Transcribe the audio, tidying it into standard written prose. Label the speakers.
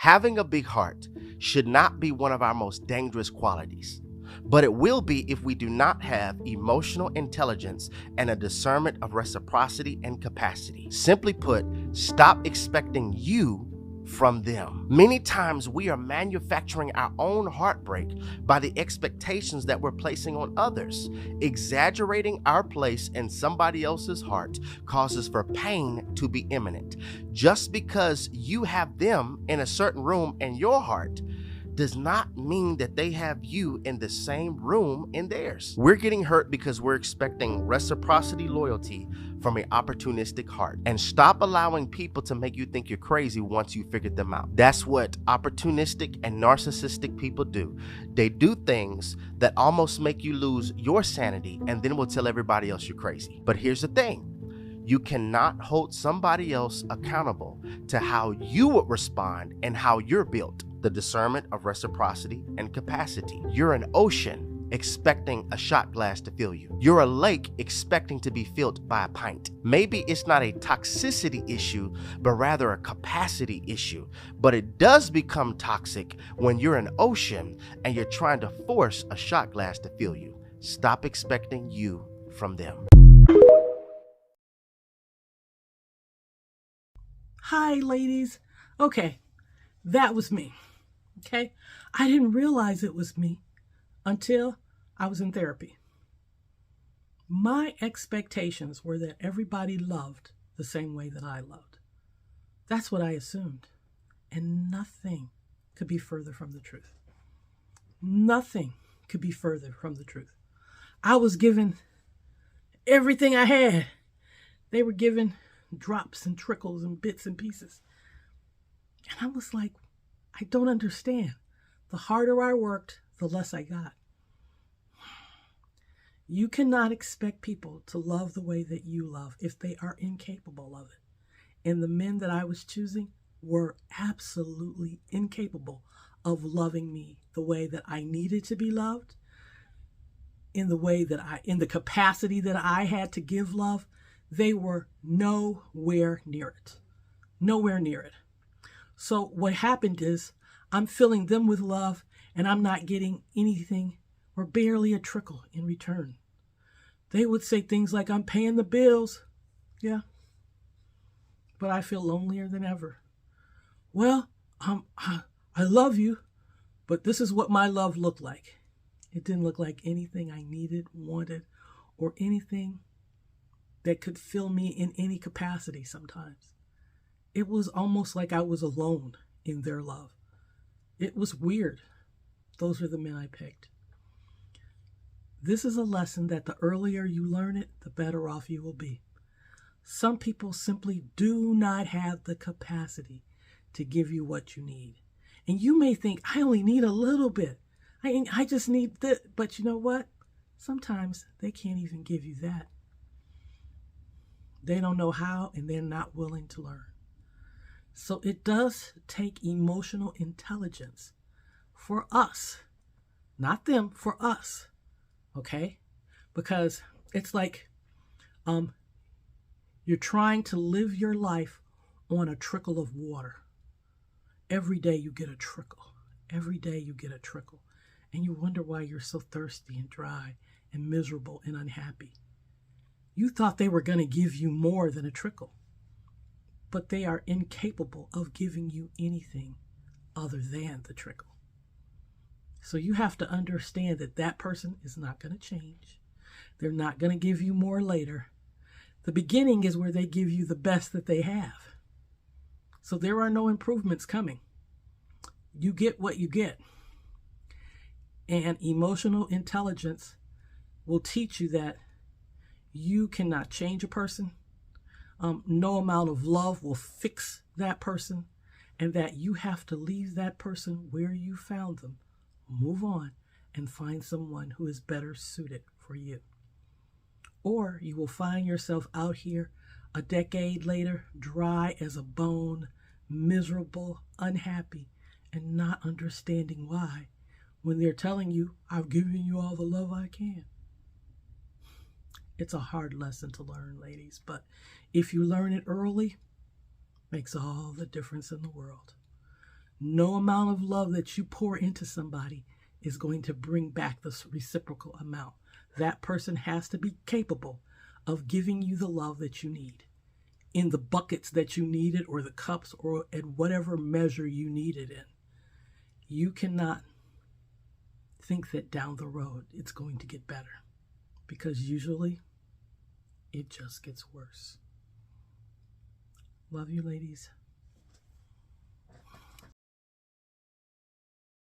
Speaker 1: Having a big heart should not be one of our most dangerous qualities, but it will be if we do not have emotional intelligence and a discernment of reciprocity and capacity. Simply put, stop expecting you from them. Many times we are manufacturing our own heartbreak by the expectations that we're placing on others. Exaggerating our place in somebody else's heart causes for pain to be imminent. Just because you have them in a certain room in your heart does not mean that they have you in the same room in theirs. We're getting hurt because we're expecting reciprocity loyalty from an opportunistic heart. And stop allowing people to make you think you're crazy once you figured them out. That's what opportunistic and narcissistic people do. They do things that almost make you lose your sanity and then will tell everybody else you're crazy. But here's the thing. You cannot hold somebody else accountable to how you would respond and how you're built. The discernment of reciprocity and capacity. You're an ocean expecting a shot glass to fill you. You're a lake expecting to be filled by a pint. Maybe it's not a toxicity issue, but rather a capacity issue. But it does become toxic when you're an ocean and you're trying to force a shot glass to fill you. Stop expecting you from them.
Speaker 2: Hi, ladies. Okay, that was me. Okay, I didn't realize it was me until I was in therapy. My expectations were that everybody loved the same way that I loved. That's what I assumed. And nothing could be further from the truth. Nothing could be further from the truth. I was given everything I had. They were given drops and trickles and bits and pieces. And I was like, I don't understand. The harder I worked, the less I got. You cannot expect people to love the way that you love if they are incapable of it. And the men that I was choosing were absolutely incapable of loving me the way that I needed to be loved, in the capacity that I had to give love. They were nowhere near it. Nowhere near it. So what happened is I'm filling them with love and I'm not getting anything or barely a trickle in return. They would say things like, I'm paying the bills. Yeah. But I feel lonelier than ever. Well, I love you, but this is what my love looked like. It didn't look like anything I needed, wanted, or anything that could fill me in any capacity sometimes. It was almost like I was alone in their love. It was weird. Those were the men I picked. This is a lesson that the earlier you learn it, the better off you will be. Some people simply do not have the capacity to give you what you need. And you may think, I only need a little bit. I just need this. But you know what? Sometimes they can't even give you that. They don't know how, and they're not willing to learn. So it does take emotional intelligence for us, not them, for us, okay? Because it's like you're trying to live your life on a trickle of water. Every day you get a trickle. Every day you get a trickle. And you wonder why you're so thirsty and dry and miserable and unhappy. You thought they were going to give you more than a trickle. But they are incapable of giving you anything other than the trickle. So you have to understand that that person is not going to change. They're not going to give you more later. The beginning is where they give you the best that they have. So there are no improvements coming. You get what you get. And emotional intelligence will teach you that you cannot change a person. No amount of love will fix that person, and that you have to leave that person where you found them, move on, and find someone who is better suited for you. Or you will find yourself out here a decade later, dry as a bone, miserable, unhappy, and not understanding why, when they're telling you, I've given you all the love I can. It's a hard lesson to learn, ladies, but if you learn it early, it makes all the difference in the world. No amount of love that you pour into somebody is going to bring back the reciprocal amount. That person has to be capable of giving you the love that you need in the buckets that you need it, or the cups, or at whatever measure you need it in. You cannot think that down the road it's going to get better, because usually it just gets worse. Love you, ladies.